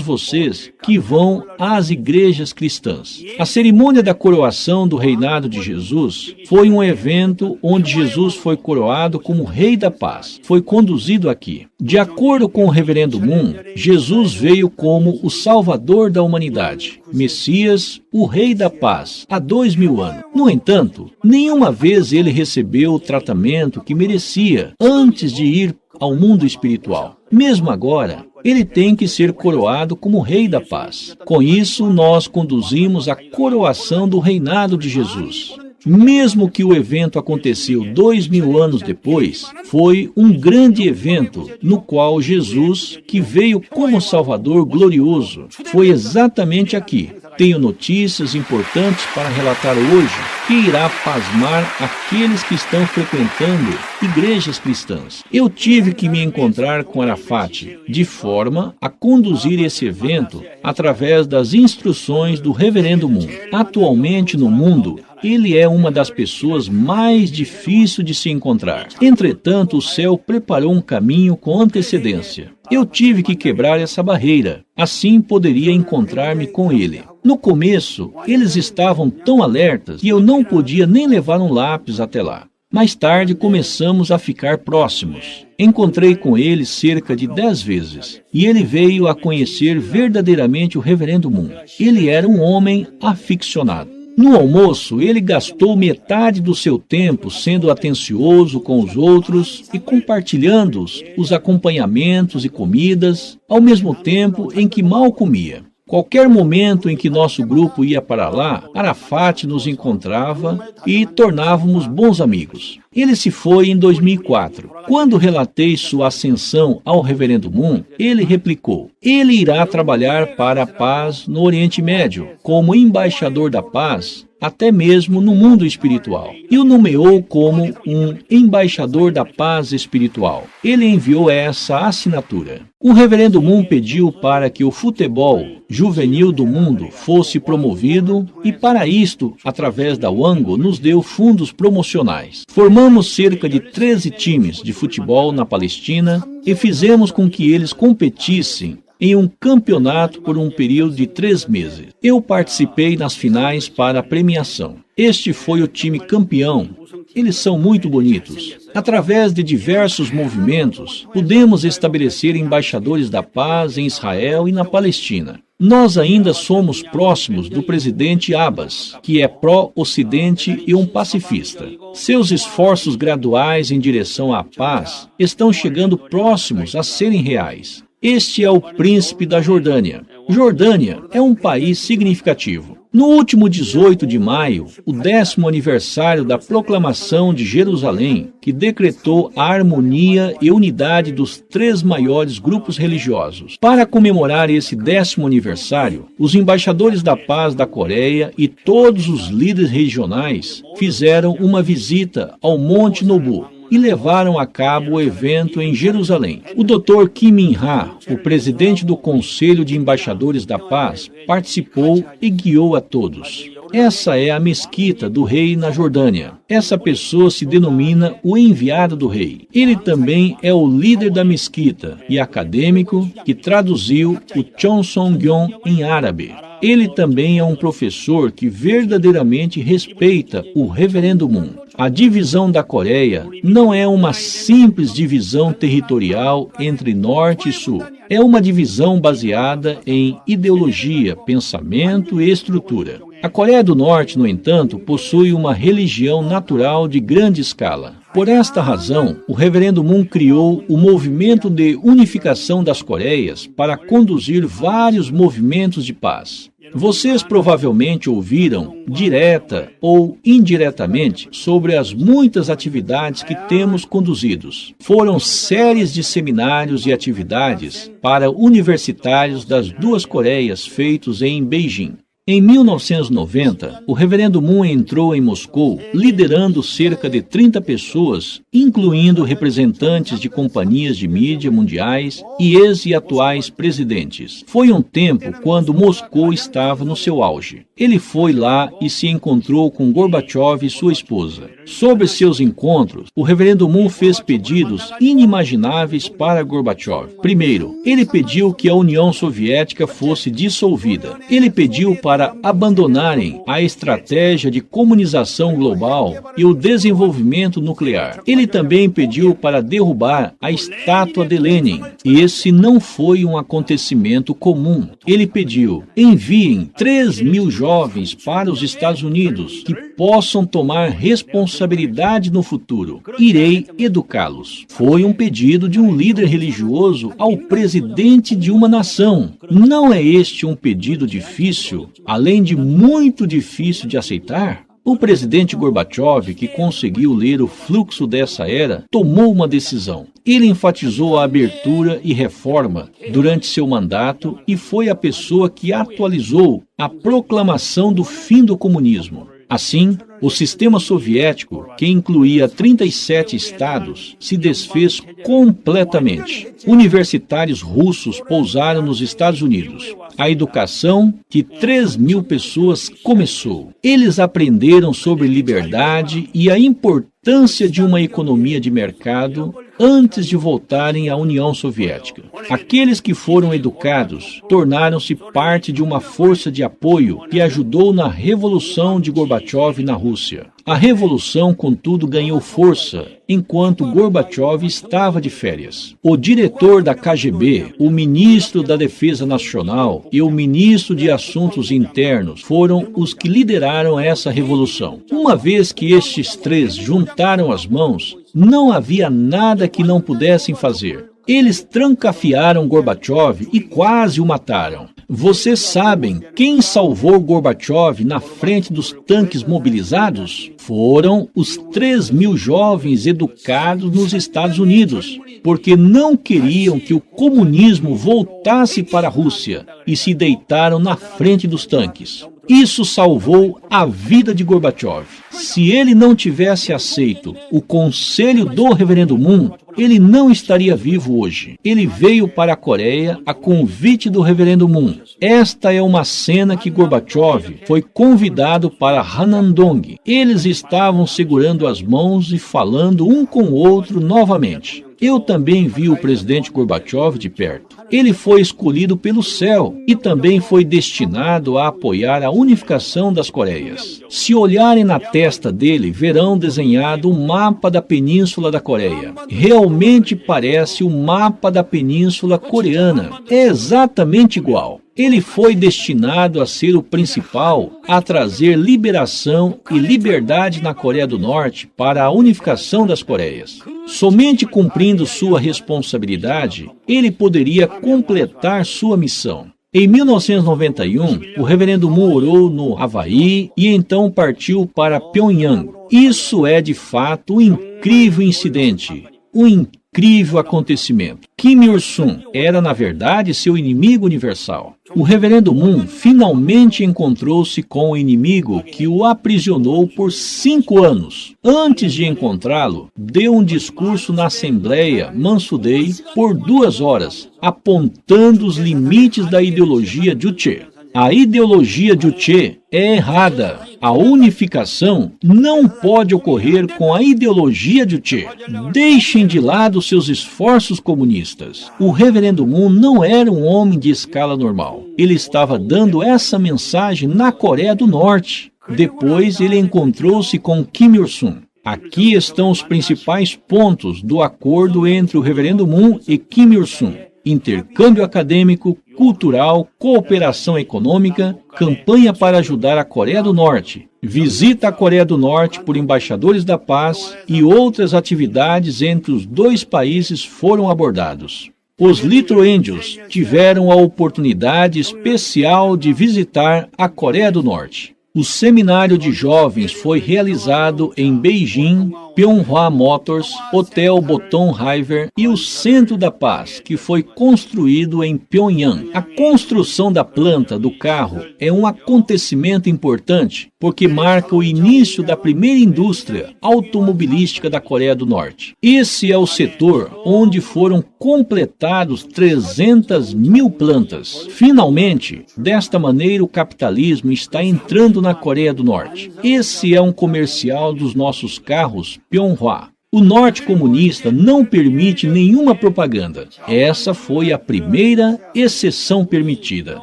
vocês que vão às igrejas cristãs. A cerimônia da coroação do reinado de Jesus foi um evento onde Jesus foi coroado como Rei da Paz. Foi conduzido aqui. De acordo com o reverendo Moon, Jesus veio como o Salvador da humanidade, Messias, o Rei da Paz, há 2.000 anos. No entanto, nenhuma vez ele recebeu o tratamento que merecia antes de ir ao mundo espiritual. Mesmo agora, ele tem que ser coroado como Rei da Paz. Com isso, nós conduzimos a coroação do reinado de Jesus. Mesmo que o evento aconteceu 2.000 anos depois, foi um grande evento no qual Jesus, que veio como Salvador glorioso, foi exatamente aqui. Tenho notícias importantes para relatar hoje que irá pasmar aqueles que estão frequentando igrejas cristãs. Eu tive que me encontrar com Arafat, de forma a conduzir esse evento através das instruções do reverendo Moon. Atualmente no mundo, ele é uma das pessoas mais difíceis de se encontrar. Entretanto, o céu preparou um caminho com antecedência. Eu tive que quebrar essa barreira. Assim poderia encontrar-me com ele. No começo, eles estavam tão alertas que eu não podia nem levar um lápis até lá. Mais tarde, começamos a ficar próximos. Encontrei com ele cerca de 10 vezes. E ele veio a conhecer verdadeiramente o reverendo Moon. Ele era um homem aficionado. No almoço, ele gastou metade do seu tempo sendo atencioso com os outros e compartilhando os acompanhamentos e comidas, ao mesmo tempo em que mal comia. Qualquer momento em que nosso grupo ia para lá, Arafat nos encontrava e tornávamos bons amigos. Ele se foi em 2004. Quando relatei sua ascensão ao reverendo Moon, ele replicou: ele irá trabalhar para a paz no Oriente Médio, como embaixador da paz, até mesmo no mundo espiritual. E o nomeou como um embaixador da paz espiritual. Ele enviou essa assinatura. O reverendo Moon pediu para que o futebol juvenil do mundo fosse promovido e para isto, através da Wango, nos deu fundos promocionais. Formamos cerca de 13 times de futebol na Palestina e fizemos com que eles competissem em um campeonato por um período de 3 meses. Eu participei nas finais para a premiação. Este foi o time campeão. Eles são muito bonitos. Através de diversos movimentos, pudemos estabelecer embaixadores da paz em Israel e na Palestina. Nós ainda somos próximos do presidente Abbas, que é pró-Ocidente e um pacifista. Seus esforços graduais em direção à paz estão chegando próximos a serem reais. Este é o príncipe da Jordânia. Jordânia é um país significativo. No último 18 de maio, o 10º aniversário da proclamação de Jerusalém, que decretou a harmonia e unidade dos 3 maiores grupos religiosos. Para comemorar esse 10º aniversário, os embaixadores da paz da Coreia e todos os líderes regionais fizeram uma visita ao Monte Nobu. e levaram a cabo o evento em Jerusalém. O Dr. Kim Min-ha, o presidente do Conselho de Embaixadores da Paz, participou e guiou a todos. Essa é a mesquita do rei na Jordânia. Essa pessoa se denomina o enviado do rei. Ele também é o líder da mesquita e acadêmico que traduziu o Cheonsongyeon em árabe. Ele também é um professor que verdadeiramente respeita o Reverendo Moon. A divisão da Coreia não é uma simples divisão territorial entre Norte e Sul. É uma divisão baseada em ideologia, pensamento e estrutura. A Coreia do Norte, no entanto, possui uma religião natural de grande escala. Por esta razão, o Reverendo Moon criou o movimento de unificação das Coreias para conduzir vários movimentos de paz. Vocês provavelmente ouviram, direta ou indiretamente, sobre as muitas atividades que temos conduzidos. Foram séries de seminários e atividades para universitários das duas Coreias feitos em Beijing. Em 1990, o Reverendo Moon entrou em Moscou liderando cerca de 30 pessoas, incluindo representantes de companhias de mídia mundiais e ex e atuais presidentes. Foi um tempo quando Moscou estava no seu auge. Ele foi lá e se encontrou com Gorbachev e sua esposa. Sobre seus encontros, o Reverendo Moon fez pedidos inimagináveis para Gorbachev. Primeiro, ele pediu que a União Soviética fosse dissolvida. Ele pediu para abandonarem a estratégia de comunização global e o desenvolvimento nuclear. Ele também pediu para derrubar a estátua de Lenin. Esse não foi um acontecimento comum. Ele pediu: enviem 3.000 jovens para os Estados Unidos que possam tomar responsabilidade no futuro. Irei educá-los. Foi um pedido de um líder religioso ao presidente de uma nação. Não é este um pedido difícil, além de muito difícil de aceitar? O presidente Gorbachev, que conseguiu ler o fluxo dessa era, tomou uma decisão. Ele enfatizou a abertura e reforma durante seu mandato e foi a pessoa que atualizou a proclamação do fim do comunismo. Assim, o sistema soviético, que incluía 37 estados, se desfez completamente. Universitários russos pousaram nos Estados Unidos. A educação de 3.000 pessoas começou. Eles aprenderam sobre liberdade e a importância de uma economia de mercado antes de voltarem à União Soviética. Aqueles que foram educados tornaram-se parte de uma força de apoio que ajudou na Revolução de Gorbachev na Rússia. A revolução, contudo, ganhou força enquanto Gorbachev estava de férias. O diretor da KGB, o ministro da Defesa Nacional e o ministro de Assuntos Internos foram os que lideraram essa revolução. Uma vez que estes três juntaram as mãos, não havia nada que não pudessem fazer. Eles trancafiaram Gorbachev e quase o mataram. Vocês sabem quem salvou Gorbachev na frente dos tanques mobilizados? Foram os 3.000 jovens educados nos Estados Unidos, porque não queriam que o comunismo voltasse para a Rússia e se deitaram na frente dos tanques. Isso salvou a vida de Gorbachev. Se ele não tivesse aceito o conselho do Reverendo Moon, ele não estaria vivo hoje. Ele veio para a Coreia a convite do Reverendo Moon. Esta é uma cena que Gorbachev foi convidado para Hanandong. Eles estavam segurando as mãos e falando um com o outro novamente. Eu também vi o presidente Gorbachev de perto. Ele foi escolhido pelo céu e também foi destinado a apoiar a unificação das Coreias. Se olharem na testa dele, verão desenhado um mapa da Península da Coreia. Realmente parece o mapa da Península Coreana. É exatamente igual. Ele foi destinado a ser o principal a trazer liberação e liberdade na Coreia do Norte para a unificação das Coreias. Somente cumprindo sua responsabilidade, ele poderia completar sua missão. Em 1991, o Reverendo Moon orou no Havaí e então partiu para Pyongyang. Isso é de fato um incrível incidente, um incrível acontecimento. Kim Il-sung era, na verdade, seu inimigo universal. O reverendo Moon finalmente encontrou-se com o inimigo que o aprisionou por 5 anos. Antes de encontrá-lo, deu um discurso na Assembleia Mansudei por 2 horas, apontando os limites da ideologia Juche. A ideologia Juche é errada. A unificação não pode ocorrer com a ideologia Juche. Deixem de lado seus esforços comunistas. O reverendo Moon não era um homem de escala normal. Ele estava dando essa mensagem na Coreia do Norte. Depois ele encontrou-se com Kim Il-sung. Aqui estão os principais pontos do acordo entre o reverendo Moon e Kim Il-sung. Intercâmbio acadêmico, cultural, cooperação econômica, campanha para ajudar a Coreia do Norte, visita à Coreia do Norte por embaixadores da paz e outras atividades entre os 2 países foram abordados. Os Little Angels tiveram a oportunidade especial de visitar a Coreia do Norte. O seminário de jovens foi realizado em Beijing, Pyeonghwa Motors, Hotel Boton River e o Centro da Paz, que foi construído em Pyongyang. A construção da planta do carro é um acontecimento importante porque marca o início da primeira indústria automobilística da Coreia do Norte. Esse é o setor onde foram completados 300 mil plantas. Finalmente, desta maneira, o capitalismo está entrando na Coreia do Norte. Esse é um comercial dos nossos carros Pyeonghwa. O norte comunista não permite nenhuma propaganda. Essa foi a primeira exceção permitida.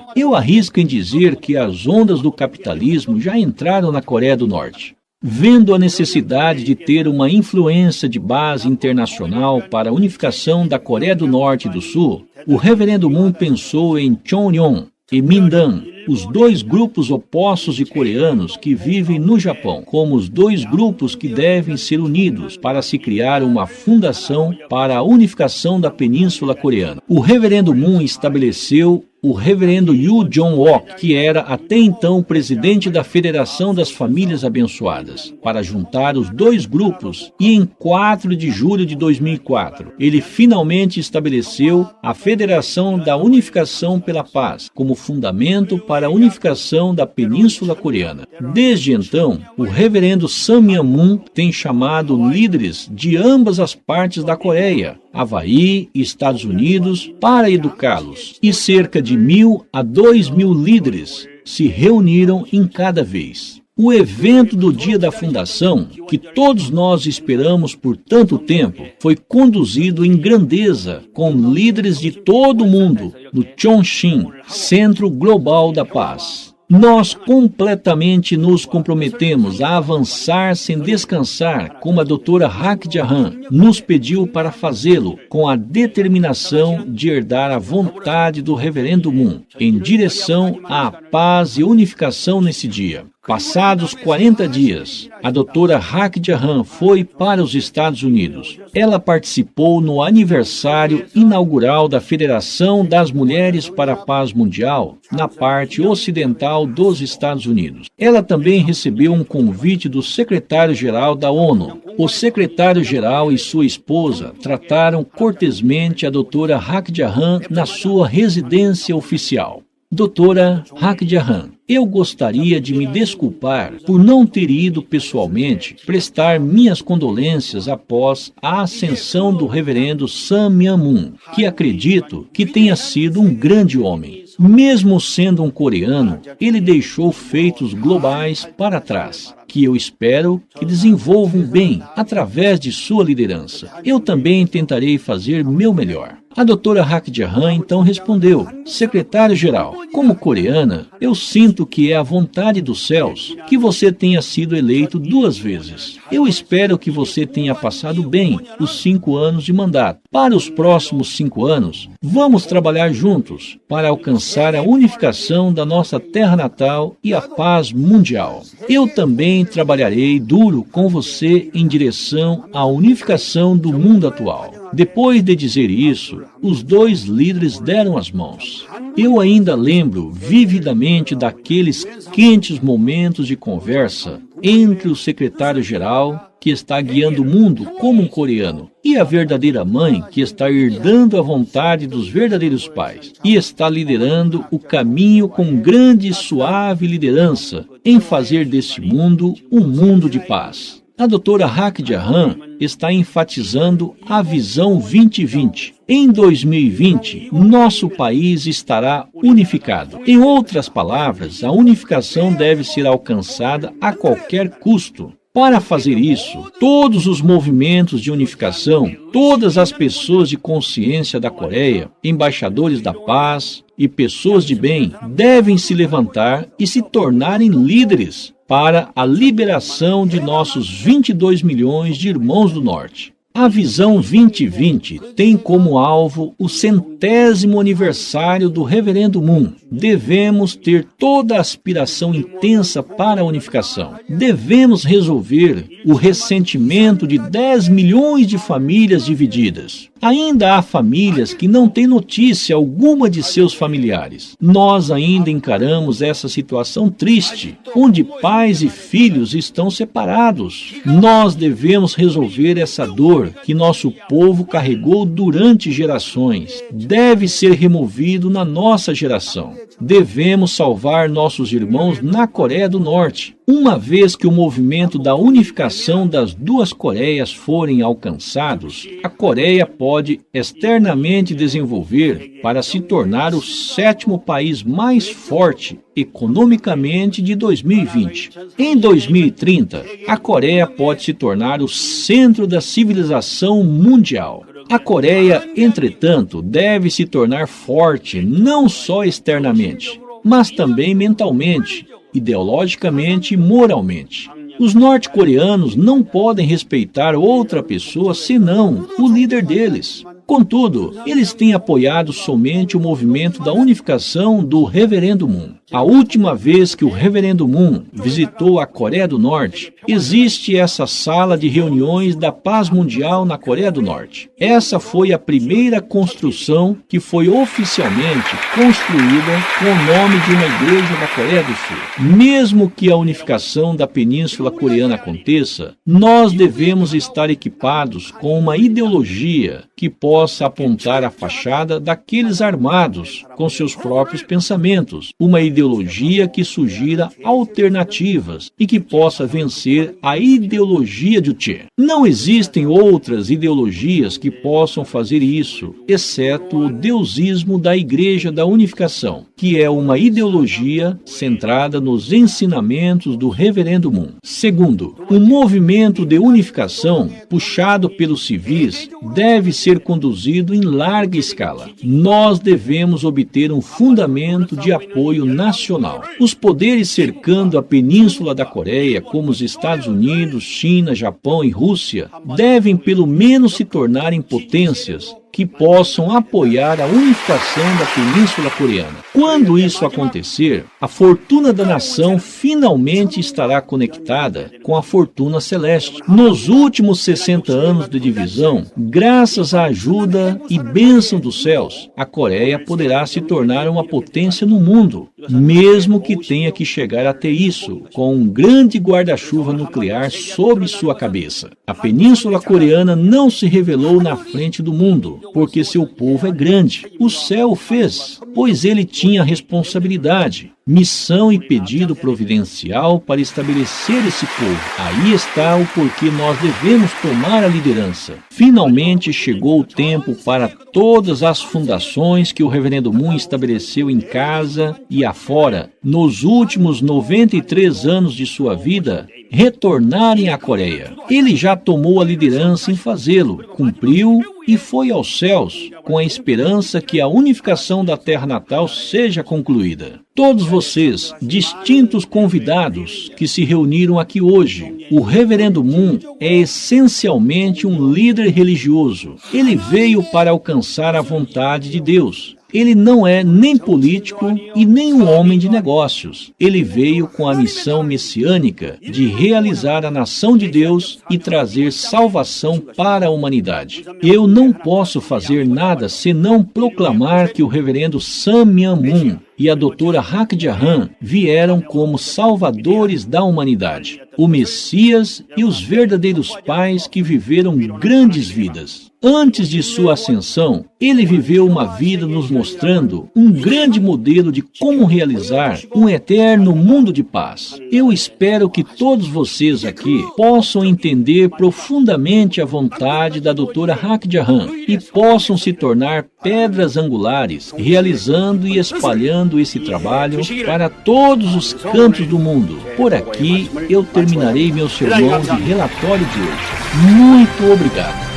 Eu arrisco em dizer que as ondas do capitalismo já entraram na Coreia do Norte. Vendo a necessidade de ter uma influência de base internacional para a unificação da Coreia do Norte e do Sul, o reverendo Moon pensou em Chonryong e Mindan, os 2 grupos opostos de coreanos que vivem no Japão, como os 2 grupos que devem ser unidos para se criar uma fundação para a unificação da Península Coreana. O reverendo Moon estabeleceu o reverendo Yu Jong-ok, que era até então presidente da Federação das Famílias Abençoadas, para juntar os 2 grupos, e em 4 de julho de 2004, ele finalmente estabeleceu a Federação da Unificação pela Paz como fundamento para a unificação da Península Coreana. Desde então, o reverendo Sam Myung-moon tem chamado líderes de ambas as partes da Coreia, Havaí e Estados Unidos, para educá-los, e cerca de 1.000 a 2.000 líderes se reuniram em cada vez. O evento do dia da fundação, que todos nós esperamos por tanto tempo, foi conduzido em grandeza com líderes de todo o mundo no Chongqing, Centro Global da Paz. Nós completamente nos comprometemos a avançar sem descansar, como a doutora Hak Ja-han nos pediu para fazê-lo, com a determinação de herdar a vontade do reverendo Moon, em direção à paz e unificação nesse dia. Passados 40 dias, a doutora Hak Ja-han foi para os Estados Unidos. Ela participou no aniversário inaugural da Federação das Mulheres para a Paz Mundial, na parte ocidental dos Estados Unidos. Ela também recebeu um convite do secretário-geral da ONU. O secretário-geral e sua esposa trataram cortesmente a doutora Hak Ja-han na sua residência oficial. Doutora Hak Ja-han, eu gostaria de me desculpar por não ter ido pessoalmente prestar minhas condolências após a ascensão do reverendo Sam Myung-moon, que acredito que tenha sido um grande homem. Mesmo sendo um coreano, ele deixou feitos globais para trás, que eu espero que desenvolvam bem através de sua liderança. Eu também tentarei fazer meu melhor. A doutora Hak Ja-han então respondeu: secretário-geral, como coreana, eu sinto que é a vontade dos céus que você tenha sido eleito 2 vezes. Eu espero que você tenha passado bem os 5 anos de mandato. Para os próximos 5 anos, vamos trabalhar juntos para alcançar a unificação da nossa terra natal e a paz mundial. Eu também trabalharei duro com você em direção à unificação do mundo atual. Depois de dizer isso, os 2 líderes deram as mãos. Eu ainda lembro vividamente daqueles quentes momentos de conversa entre o secretário-geral que está guiando o mundo como um coreano, e a verdadeira mãe que está herdando a vontade dos verdadeiros pais e está liderando o caminho com grande e suave liderança em fazer desse mundo um mundo de paz. A doutora Hak Ja Han está enfatizando a visão 2020. Em 2020, nosso país estará unificado. Em outras palavras, a unificação deve ser alcançada a qualquer custo. Para fazer isso, todos os movimentos de unificação, todas as pessoas de consciência da Coreia, embaixadores da paz e pessoas de bem, devem se levantar e se tornarem líderes para a liberação de nossos 22 milhões de irmãos do Norte. A Visão 2020 tem como alvo o 100º aniversário do Reverendo Moon. Devemos ter toda a aspiração intensa para a unificação. Devemos resolver o ressentimento de 10 milhões de famílias divididas. Ainda há famílias que não têm notícia alguma de seus familiares. Nós ainda encaramos essa situação triste, onde pais e filhos estão separados. Nós devemos resolver essa dor que nosso povo carregou durante gerações. Deve ser removido na nossa geração. Devemos salvar nossos irmãos na Coreia do Norte. Uma vez que o movimento da unificação das duas Coreias forem alcançados, a Coreia pode externamente desenvolver para se tornar o 7º país mais forte economicamente de 2020. Em 2030, a Coreia pode se tornar o centro da civilização mundial. A Coreia, entretanto, deve se tornar forte não só externamente, mas também mentalmente, ideologicamente e moralmente. Os norte-coreanos não podem respeitar outra pessoa senão o líder deles. Contudo, eles têm apoiado somente o movimento da unificação do Reverendo Moon. A última vez que o Reverendo Moon visitou a Coreia do Norte, existe essa sala de reuniões da paz mundial na Coreia do Norte. Essa foi a primeira construção que foi oficialmente construída com o nome de uma igreja da Coreia do Sul. Mesmo que a unificação da Península Coreana aconteça, nós devemos estar equipados com uma ideologia que possa apontar a fachada daqueles armados com seus próprios pensamentos, uma ideologia que sugira alternativas e que possa vencer a ideologia de Che. Não existem outras ideologias que possam fazer isso, exceto o deusismo da Igreja da Unificação, que é uma ideologia centrada nos ensinamentos do Reverendo Moon. Segundo, o movimento de unificação, puxado pelos civis, deve ser conduzido em larga escala. Nós devemos obter um fundamento de apoio nacional. Os poderes cercando a Península da Coreia, como os Estados Unidos, China, Japão e Rússia, devem pelo menos se tornarem potências que possam apoiar a unificação da Península Coreana. Quando isso acontecer, a fortuna da nação finalmente estará conectada com a fortuna celeste. Nos últimos 60 anos de divisão, graças à ajuda e bênção dos céus, a Coreia poderá se tornar uma potência no mundo, mesmo que tenha que chegar até isso, com um grande guarda-chuva nuclear sobre sua cabeça. A Península Coreana não se revelou na frente do mundo, porque seu povo é grande. O céu o fez, pois ele tinha responsabilidade, missão e pedido providencial para estabelecer esse povo. Aí está o porquê nós devemos tomar a liderança. Finalmente chegou o tempo para todas as fundações que o Reverendo Moon estabeleceu em casa e afora, nos últimos 93 anos de sua vida, retornarem à Coreia. Ele já tomou a liderança em fazê-lo, cumpriu e foi aos céus, com a esperança que a unificação da terra natal seja concluída. Todos vocês, distintos convidados que se reuniram aqui hoje, o Reverendo Moon é essencialmente um líder religioso. Ele veio para alcançar a vontade de Deus. Ele não é nem político e nem um homem de negócios. Ele veio com a missão messiânica de realizar a nação de Deus e trazer salvação para a humanidade. Eu não posso fazer nada senão proclamar que o reverendo Sam Myung-Moon e a doutora Hak Ja Han vieram como salvadores da humanidade, o Messias e os verdadeiros pais que viveram grandes vidas. Antes de sua ascensão, ele viveu uma vida nos mostrando um grande modelo de como realizar um eterno mundo de paz. Eu espero que todos vocês aqui possam entender profundamente a vontade da doutora Hak Ja Han e possam se tornar pedras angulares, realizando e espalhando esse trabalho para todos os cantos do mundo. Por aqui eu terminarei meu sermão de relatório de hoje. Muito obrigado.